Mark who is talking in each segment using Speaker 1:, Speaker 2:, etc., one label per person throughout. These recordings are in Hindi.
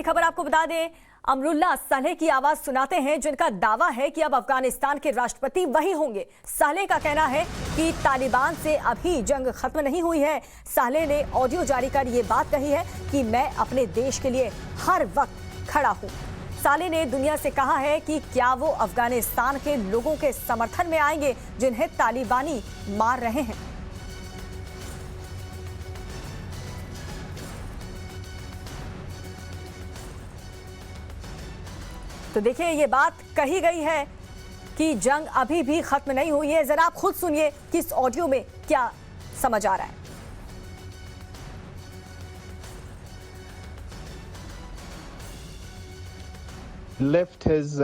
Speaker 1: बड़ी खबर आपको बता दें, अमरुल्लाह सालेह की आवाज सुनाते हैं जिनका दावा है कि अब अफगानिस्तान के राष्ट्रपति वही होंगे। सालेह का कहना है कि तालिबान से अभी जंग खत्म नहीं हुई है। सालेह ने ऑडियो जारी कर ये बात कही है कि मैं अपने देश के लिए हर वक्त खड़ा हूं। सालेह ने दुनिया से कहा है कि क्या वो अफगानिस्तान के लोगों के समर्थन में आएंगे जिन्हें तालिबानी मार रहे हैं। तो देखिए, ये बात कही गई है कि जंग अभी भी खत्म नहीं हुई है। जरा आप खुद सुनिए कि इस ऑडियो में क्या समझ आ रहा है।
Speaker 2: Left his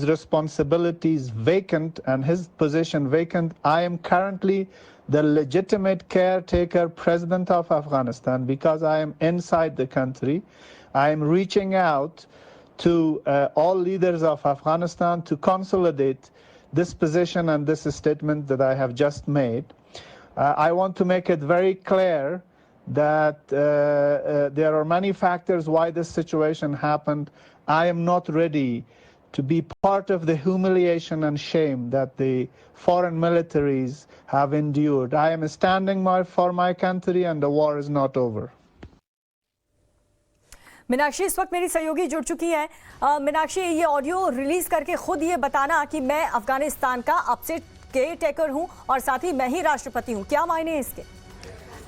Speaker 2: responsibilities vacant and his position vacant. I am currently the legitimate caretaker president of Afghanistan because I am inside the country. I am reaching out to all leaders of Afghanistan to consolidate this position and this statement that I have just made. I want to make it very clear that there are many factors why this situation happened. I am not ready to be part of the humiliation and shame that the foreign militaries have endured. I am standing for my country and the war is not over.
Speaker 1: Meenakshi इस वक्त मेरी सहयोगी जुड़ चुकी है। मीनाक्षी, ये ऑडियो रिलीज करके खुद ये बताना कि मैं अफगानिस्तान का अपसेट केयर टेकर हूं और साथ ही मैं ही राष्ट्रपति हूं, क्या मायने हैं इसके?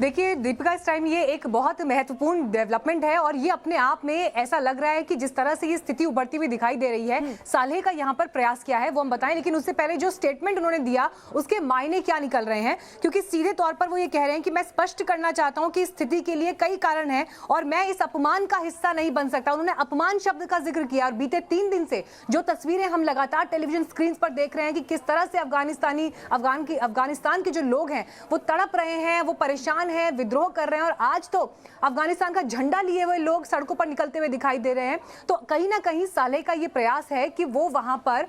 Speaker 3: देखिए दीपिका, इस टाइम ये एक बहुत महत्वपूर्ण डेवलपमेंट है और ये अपने आप में ऐसा लग रहा है कि जिस तरह से ये स्थिति उभरती हुई दिखाई दे रही है, सालेह का यहाँ पर प्रयास क्या है वो हम बताएं, लेकिन उससे पहले जो स्टेटमेंट उन्होंने दिया उसके मायने क्या निकल रहे हैं, क्योंकि सीधे तौर पर वो ये कह रहे हैं कि मैं स्पष्ट करना चाहता हूँ कि इस स्थिति के लिए कई कारण हैं और मैं इस अपमान का हिस्सा नहीं बन सकता। उन्होंने अपमान शब्द का जिक्र किया और बीते 3 दिन से जो तस्वीरें हम लगातार टेलीविजन स्क्रीन पर देख रहे हैं कि किस तरह से अफगानिस्तान के जो लोग हैं वो तड़प रहे हैं, वो परेशान हैं, विद्रोह कर रहे हैं और आज तो अफगानिस्तान का झंडा लिए हुए लोग सड़कों पर निकलते हुए दिखाई दे रहे हैं। तो कहीं ना कहीं सालेह का ये प्रयास है कि वो वहां पर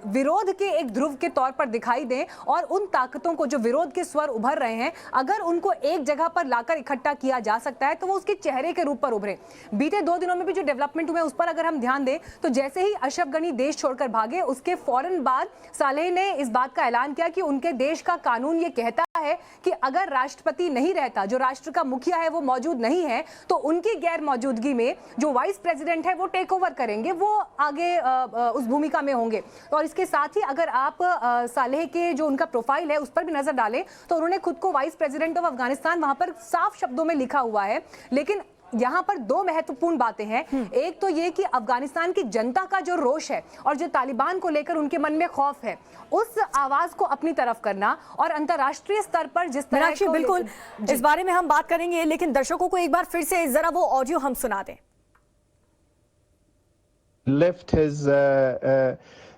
Speaker 3: विरोध के एक ध्रुव के तौर पर दिखाई दें और उन ताकतों को जो विरोध के स्वर उभर रहे हैं, अगर उनको एक जगह पर लाकर इकट्ठा किया जा सकता है तो वो उसके चेहरे के रूप पर उभरे। बीते 2 दिनों में भी जो डेवलपमेंट हुए उस पर अगर हम ध्यान दें तो जैसे ही अशरफ गनी देश छोड़कर भागे उसके फौरन बाद सालेह ने इस बात का ऐलान किया कि उनके देश का कानून ये कहता है कि अगर राष्ट्रपति नहीं रहता, जो राष्ट्र का मुखिया है वो मौजूद नहीं है, तो उनकी गैर मौजूदगी में जो वाइस प्रेसिडेंट है वो टेक ओवर करेंगे, वो आगे उस भूमिका में होंगे। और इसके साथ ही अगर आप सालेह के जो उनका प्रोफाइल है उस पर भी नजर डालें तो उन्होंने खुद को वाइस प्रेसिडेंट ऑफ अफगानिस्तान वहां पर साफ शब्दों में लिखा हुआ है। लेकिन यहाँ पर 2 महत्वपूर्ण बातें हैं। एक तो ये कि अफगानिस्तान की जनता का जो रोष है और जो तालिबान को लेकर उनके मन में खौफ है, उस आवाज को अपनी तरफ करना और अंतर्राष्ट्रीय स्तर पर जिस तरह
Speaker 1: बिल्कुल इस बारे में हम बात करेंगे, लेकिन दर्शकों को एक बार फिर से जरा वो ऑडियो हम सुना दें।
Speaker 2: Left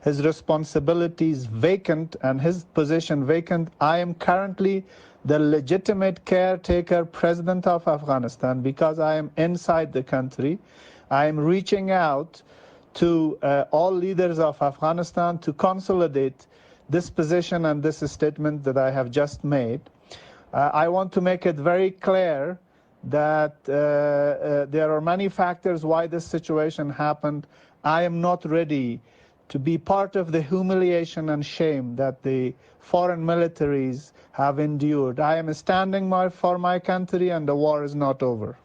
Speaker 2: his responsibilities vacant and his position vacant. I am currently the legitimate caretaker president of Afghanistan because I am inside the country. I am reaching out to all leaders of Afghanistan to consolidate this position and this statement that I have just made. I want to make it very clear that there are many factors why this situation happened. I am not ready to be part of the humiliation and shame that the foreign militaries have endured. I am standing for my country and the war is not over.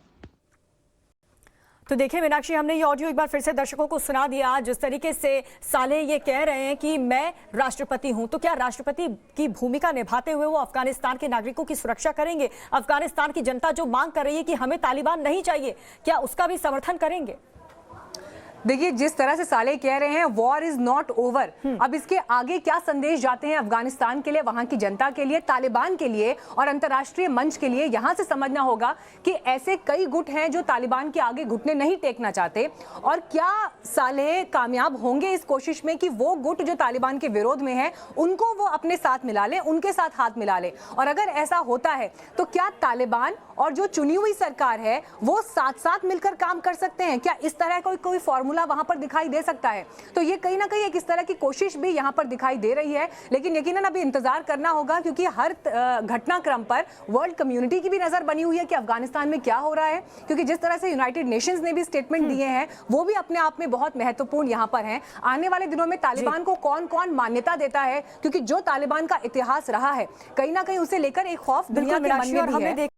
Speaker 1: तो देखिए मीनाक्षी, हमने ये ऑडियो एक बार फिर से दर्शकों को सुना दिया। जिस तरीके से सालेह ये कह रहे हैं कि मैं राष्ट्रपति हूं, तो क्या राष्ट्रपति की भूमिका निभाते हुए वो अफगानिस्तान के नागरिकों की सुरक्षा करेंगे? अफगानिस्तान की जनता जो मांग कर रही है कि हमें तालिबान नहीं चाहिए, क्या उसका भी समर्थन करेंगे?
Speaker 3: देखिए जिस तरह से सालेह कह रहे हैं वॉर इज नॉट ओवर, अब इसके आगे क्या संदेश जाते हैं अफगानिस्तान के लिए, वहां की जनता के लिए, तालिबान के लिए और अंतर्राष्ट्रीय मंच के लिए, यहां से समझना होगा कि ऐसे कई गुट हैं जो तालिबान के आगे घुटने नहीं टेकना चाहते। और क्या सालेह कामयाब होंगे इस कोशिश में कि वो गुट जो तालिबान के विरोध में है उनको वो अपने साथ मिला ले, उनके साथ हाथ मिला ले? और अगर ऐसा होता है तो क्या तालिबान और जो चुनी हुई सरकार है वो साथ साथ मिलकर काम कर सकते हैं? क्या इस तरह कोई फॉर्मूला फार्मूला वहां पर दिखाई दे सकता है। तो ये कहीं ना कहीं एक इस तरह की कोशिश भी यहाँ पर दिखाई दे रही है, लेकिन यकीनन अभी इंतजार करना होगा, क्योंकि हर घटनाक्रम पर वर्ल्ड कम्युनिटी की भी नजर बनी हुई है कि अफगानिस्तान में क्या हो रहा है, क्योंकि जिस तरह से यूनाइटेड नेशंस ने भी स्टेटमेंट दिए हैं वो भी अपने आप में बहुत महत्वपूर्ण यहाँ पर हैं। आने वाले दिनों में तालिबान को कौन कौन मान्यता देता है, क्योंकि जो तालिबान का इतिहास रहा है कहीं ना कहीं उसे लेकर एक खौफ दुनिया के मन में भी है।